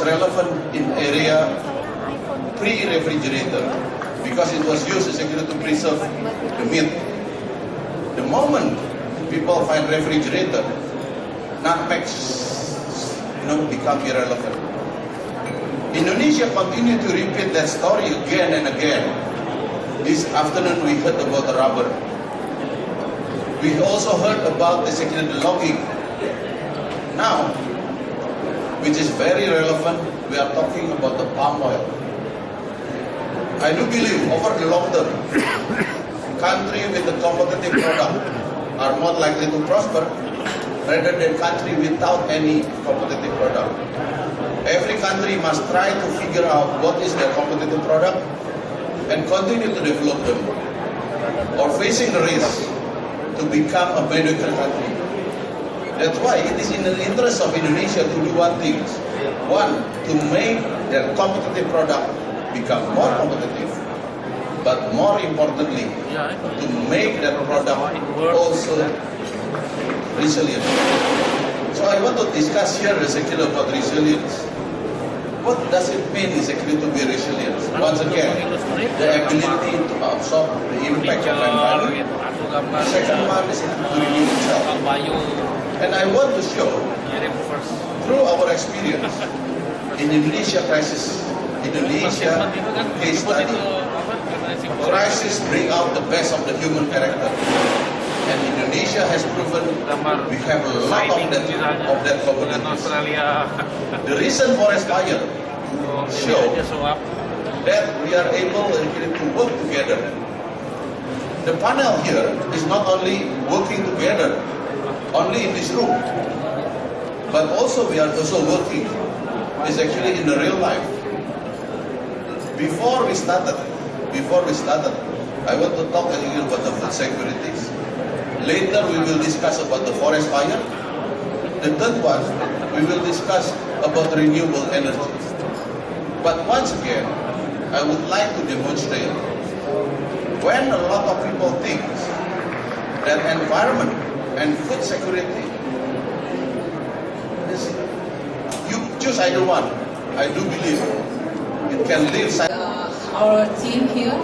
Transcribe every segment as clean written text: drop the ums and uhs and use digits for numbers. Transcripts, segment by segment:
relevant in area pre-refrigerator because it was used essentially to preserve the meat. The moment people find refrigerator, nutmegs, become irrelevant. Indonesia continue to repeat that story again and again. This afternoon we heard about the rubber. We also heard about the logging. Now, which is very relevant, we are talking about the palm oil. I do believe over the long term, country with a competitive product are more likely to prosper rather than country without any competitive product. Every country must try to figure out what is their competitive product and continue to develop them, or facing the risk to become a mediocre country. That's why it is in the interest of Indonesia to do one thing. One, to make their competitive product become more competitive, but more importantly, to make that product also resilient. So I want to discuss here exactly about resilience. What does it mean exactly to be resilient? Once again, the ability to absorb the impact of environment. Second one is to renew itself. And I want to show, through our experience, in Indonesia crisis, Indonesia case study, crisis bring out the best of the human character. And Indonesia has proven we have a lot of that capabilities. The recent forest fire show that we are able to work together. The panel here is not only working together, only in this room, but also we are also working is actually in the real life. Before we started, I want to talk a little about the food securities. Later we will discuss about the forest fire. The third one, we will discuss about renewable energy. But once again, I would like to demonstrate when a lot of people think that environment and food security is, you choose either one. I do believe it can live. Our team here,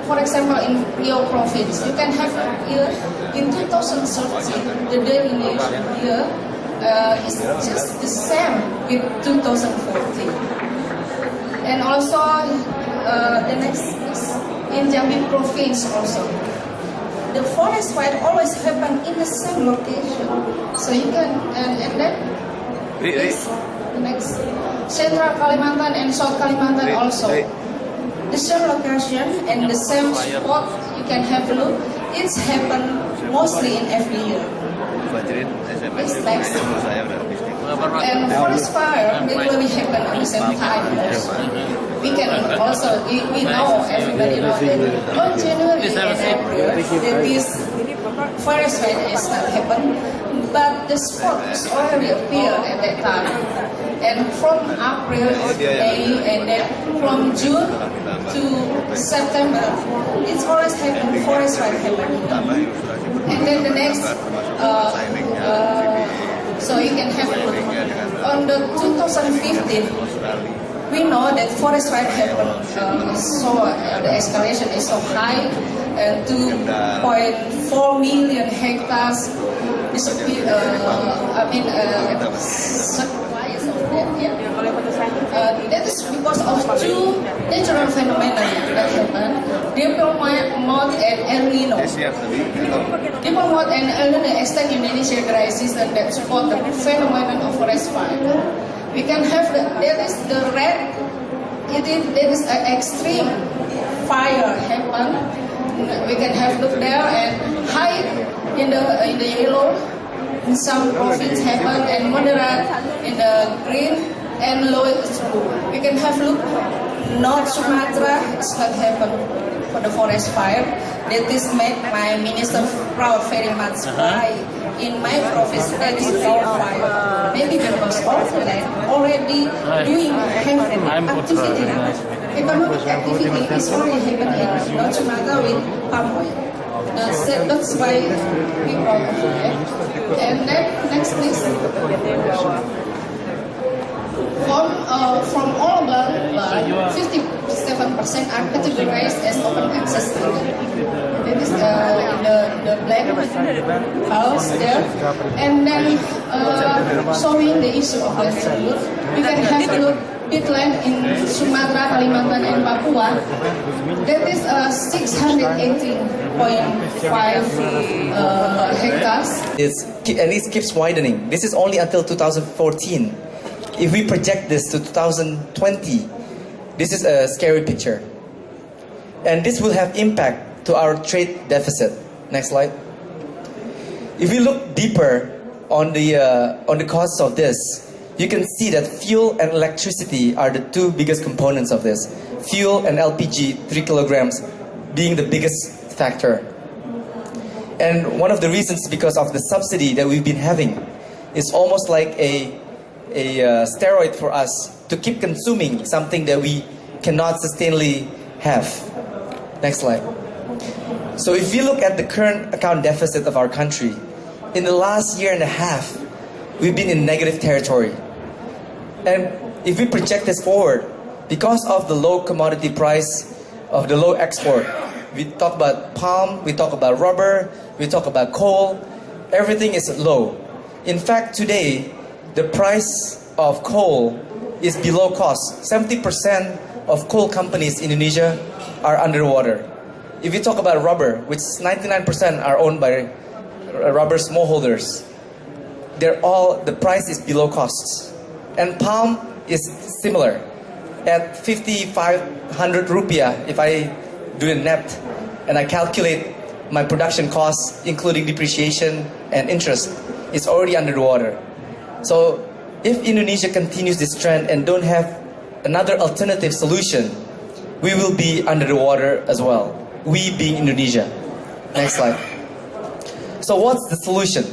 for example, in Rio province, you can have here in 2013, the delineation here is just the same with 2014. And also, the next is in Jambi province also. The forest fire always happen in the same location. So you can, and then this, the next, Central Kalimantan and South Kalimantan also. The same location and the same spot, you can have a look. It's happened mostly in every year. It's next. And forest fire regularly happen at the same time. We can also, we know, everybody knows that on January and April, that this forest fire is not happen, but the spot is already appeared at that time. And from April, May, and then from June to September, it's always happened, forest fire happening. And then the next, so you can have a look. On the 2015, we know that forest fire happened, so the escalation is so high, 2.4 million hectares disappear, supplies of that, yeah. That is because of two natural phenomena that happen. Diplomat and El Nino. Diplomat and El Nino extend Indonesia dry season that support the phenomenon of forest fire. We can have that is the red. That is an extreme fire happen. We can have look there and high in the yellow. In some provinces happen and moderate in the green and low is blue. We can have look. North Sumatra is not happen for the forest fire. That is made my minister proud very much. Why in my province that is no fire? Maybe because all the land already doing heavy activity. Economic activity is already happening in North Sumatra with palm oil. That's why we proud of it. And then next please. 57% are categorized as open access. That is in the black house there. And then showing the issue of livelihood, we can have a look bit land in Sumatra, Kalimantan, and Papua. That is 618.5 hectares. And it keeps widening. This is only until 2014. If we project this to 2020, this is a scary picture. And this will have impact to our trade deficit. Next slide. If we look deeper on the causes of this, you can see that fuel and electricity are the two biggest components of this. Fuel and LPG, 3 kilograms, being the biggest factor. And one of the reasons because of the subsidy that we've been having is almost like a steroid for us to keep consuming something that we cannot sustainably have. Next slide. So if you look at the current account deficit of our country, in the last year and a half, we've been in negative territory. And if we project this forward, because of the low commodity price, of the low export, we talk about palm, we talk about rubber, we talk about coal, everything is low. In fact, today, the price of coal is below cost. 70% of coal companies in Indonesia are underwater. If you talk about rubber, which 99% are owned by rubber smallholders, the price is below costs. And palm is similar. At 5,500 rupiah, if I do a net and I calculate my production costs, including depreciation and interest, it's already under the water. So if Indonesia continues this trend and don't have another alternative solution, we will be under the water as well. We being Indonesia. Next slide. So what's the solution?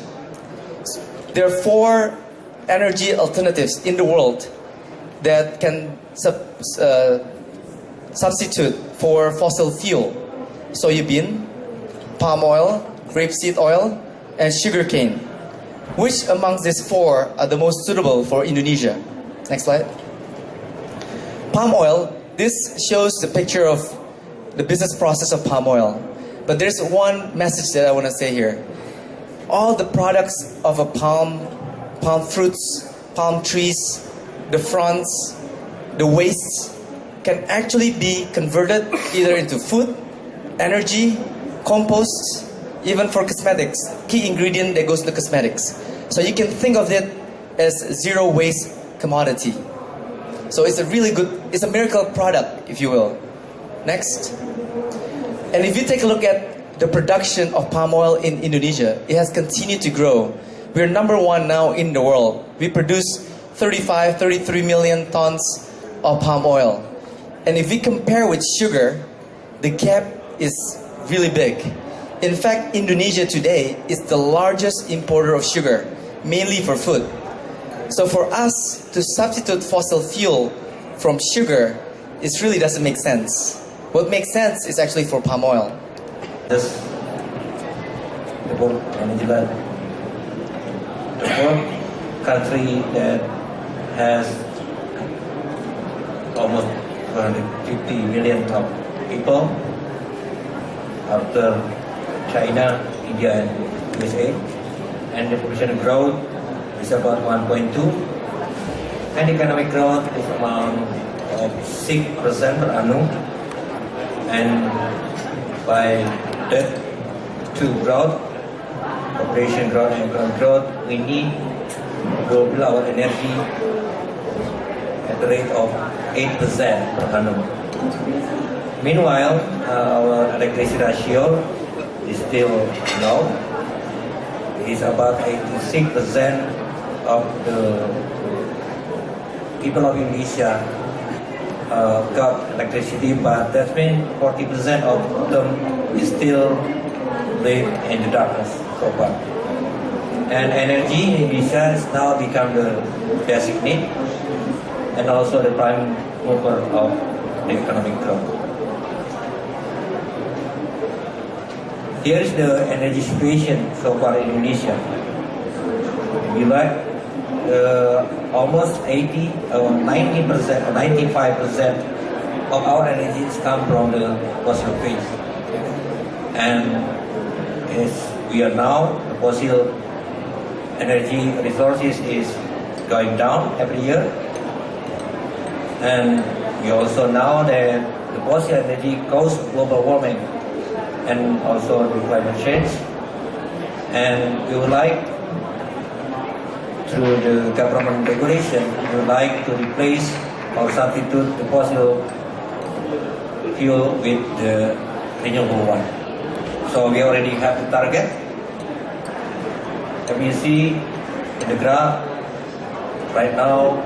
There are 4 energy alternatives in the world that can substitute for fossil fuel. Soybean, palm oil, rapeseed oil, and sugarcane. Which amongst these 4 are the most suitable for Indonesia? Next slide. Palm oil, this shows the picture of the business process of palm oil. But there's one message that I want to say here. All the products of a palm fruits, palm trees, the fronds, the wastes can actually be converted either into food, energy, compost, even for cosmetics. Key ingredient that goes into cosmetics. So you can think of it as zero waste commodity. So it's a really good, it's a miracle product, if you will. Next. And if you take a look at the production of palm oil in Indonesia, it has continued to grow. We're #1 now in the world. We produce 33 million tons of palm oil. And if we compare with sugar, the gap is really big. In fact, Indonesia today is the largest importer of sugar, mainly for food. So for us to substitute fossil fuel from sugar, it really doesn't make sense. What makes sense is actually for palm oil. This the board manager, the fourth country that has almost 250 million of people after China, India, and USA, and the population growth is about 1.2, and economic growth is around 6% per annum, and by that to growth, population growth and economic growth, we need to build our energy at the rate of 8% per annum. Meanwhile, our electricity ratio is still low. It is about 86% of the people of Indonesia got electricity, but that means 40% of them still live in the darkness so far. And energy in Indonesia has now become the basic need and also the prime mover of the economic growth. Here is the energy situation so far in Indonesia. We like almost 80 or 90% or 95% of our energies come from the fossil fuels. And as we are now, the fossil energy resources is going down every year. And we also know that the fossil energy causes global warming and also the climate change. And we would like, through the government regulation, we would like to replace or substitute the fossil fuel with the renewable one. So we already have the target. As you see in the graph, right now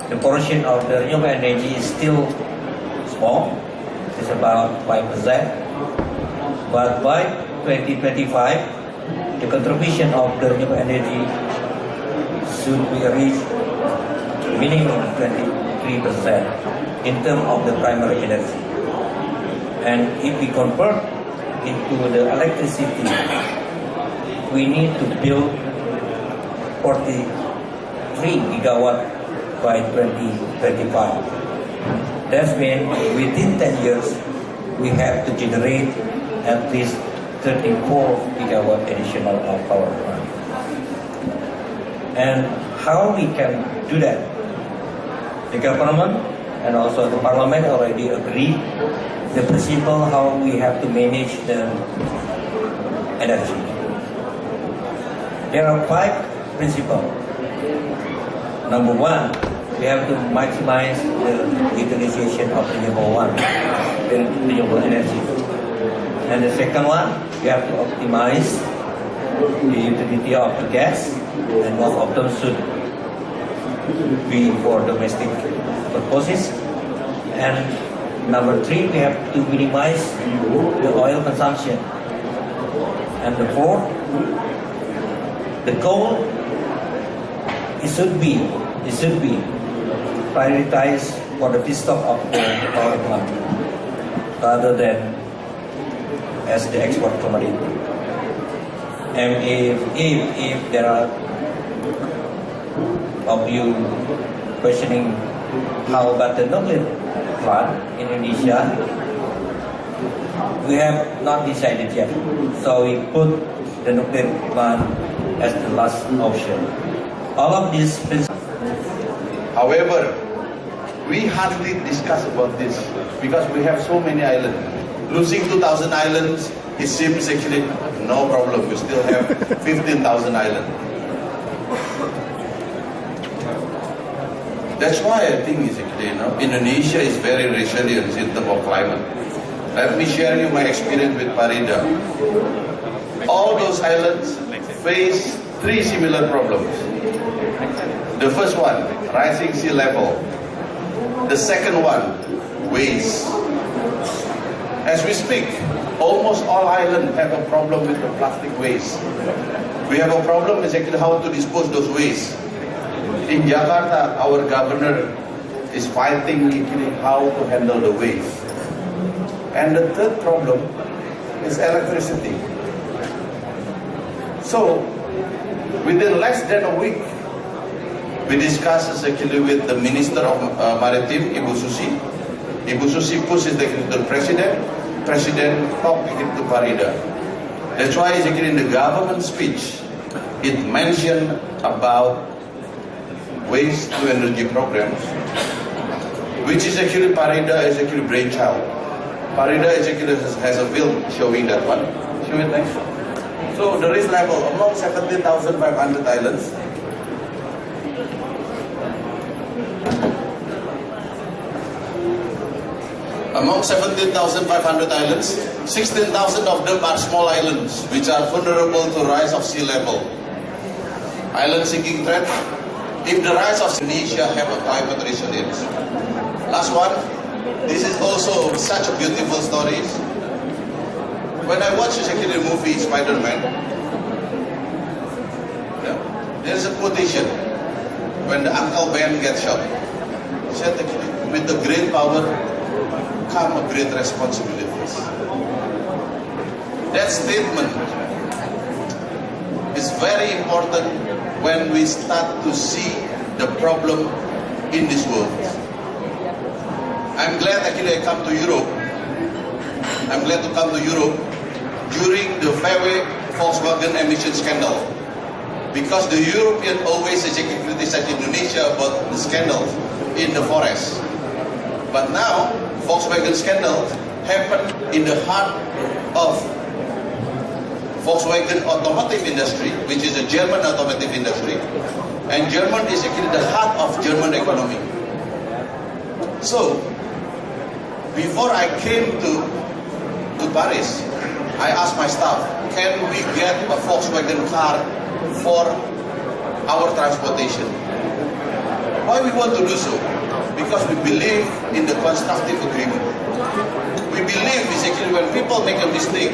the portion of the renewable energy is still small. It's about 5%. But by 2025, the contribution of the renewable energy should be reached minimum 23% in terms of the primary energy. And if we convert into the electricity, we need to build 43 gigawatt by 2025. That means within 10 years, we have to generate at least 34 gigawatt additional of power plant. And how we can do that? The government and also the parliament already agreed the principle how we have to manage the energy. There are 5 principles. Number 1, we have to maximize the utilization of renewable energy. And the second one, we have to optimize the utility of the gas, and most of them should be for domestic purposes. And number 3, we have to minimize the oil consumption. And the 4th, the coal, it should be prioritized for the feedstock of the power plant rather than as the export commodity. And if there are of you questioning how about the nuclear plant in Indonesia, we have not decided yet. So we put the nuclear plant as the last option. All of these principles. However, we hardly discuss about this because we have so many islands. Losing 2,000 islands, it seems actually no problem. We still have 15,000 islands. That's why I think it's actually, Indonesia is very resilient in terms of climate. Let me share you my experience with Parida. All those islands face 3 similar problems. The first one, rising sea level. The second one, waste. As we speak, almost all islands have a problem with the plastic waste. We have a problem is actually how to dispose those waste. In Jakarta, our governor is fighting actually how to handle the waste. And the third problem is electricity. So, within less than a week, we discussed actually with the Minister of Maritime, Ibu Susi. Ibu Susi pushes the President. President talked to Parida. That's why actually in the government speech, it mentioned about waste to energy programs, which is actually Parida is actually brainchild. Parida is actually has a film showing that one. Show it next. So the risk level among 17,500 islands. Among 17,500 islands, 16,000 of them are small islands which are vulnerable to rise of sea level. Island sinking threat. If the rise of Indonesia have a climate resilience. Last one, this is also such a beautiful story. When I watched the movie Spider-Man, there's a quotation when the Uncle Ben gets shot. He said with the great power come a great responsibilities. That statement is very important when we start to see the problem in this world. I'm glad actually I come to Europe. I'm glad to come to Europe during the VW Volkswagen emission scandal. Because the European always criticize Indonesia about the scandals in the forest. But now, Volkswagen scandal happened in the heart of Volkswagen automotive industry, which is a German automotive industry. And German is actually the heart of German economy. So, before I came to Paris, I asked my staff, can we get a Volkswagen car for our transportation? Why we want to do so? Because we believe in the constructive agreement. We believe basically when people make a mistake,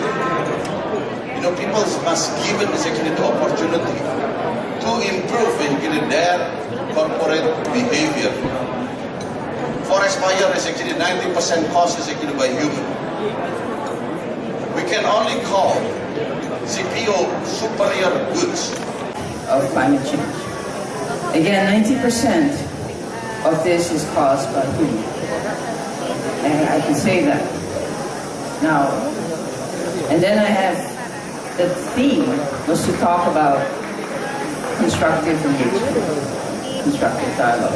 people must given basically the opportunity to improve basically their corporate behavior. Forest fire is actually 90% caused is actually by human. We can only call CPO superior goods of climate change. Again, 90% of this is caused by human. And I can say that. Now, and then I have, the theme was to talk about constructive engagement, constructive dialogue.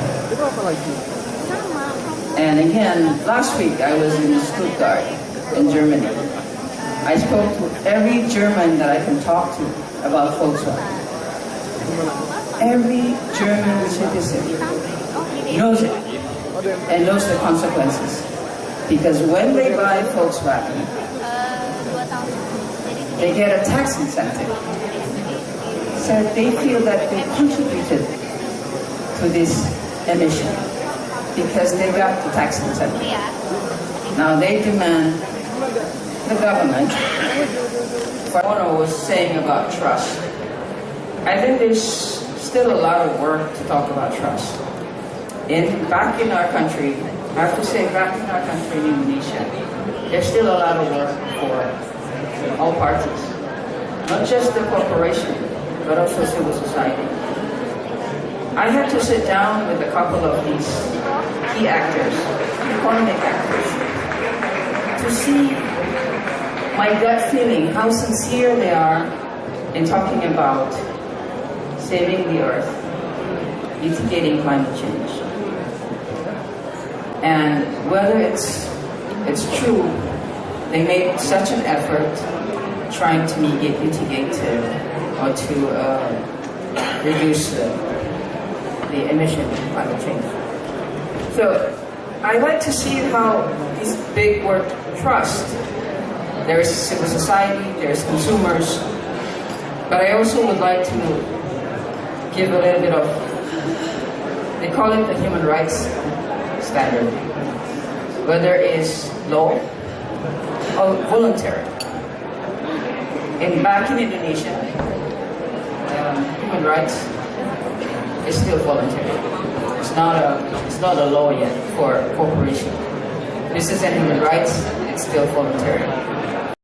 And again, last week I was in Stuttgart, in Germany. I spoke to every German that I can talk to about Volkswagen. Every German citizen knows it and knows the consequences. Because when they buy Volkswagen, they get a tax incentive. So they feel that they contributed to this emission because they got the tax incentive. Now they demand the government. What I was saying about trust, I think there's still a lot of work to talk about trust. Back in our country, I have to say back in our country in Indonesia, there's still a lot of work for all parties. Not just the corporation, but also civil society. I had to sit down with a couple of these key actors, economic actors, to see my gut feeling, how sincere they are in talking about saving the earth, mitigating climate change. And whether it's true, they made such an effort trying to mitigate or to reduce the emission of climate change. So I like to see how these big work trust. There is civil society, there is consumers, but I also would like to give a little bit of, they call it the human rights standard, whether it's law or voluntary. Back in Indonesia, human rights is still voluntary. It's not a law yet for corporation. This is human rights, it's still voluntary.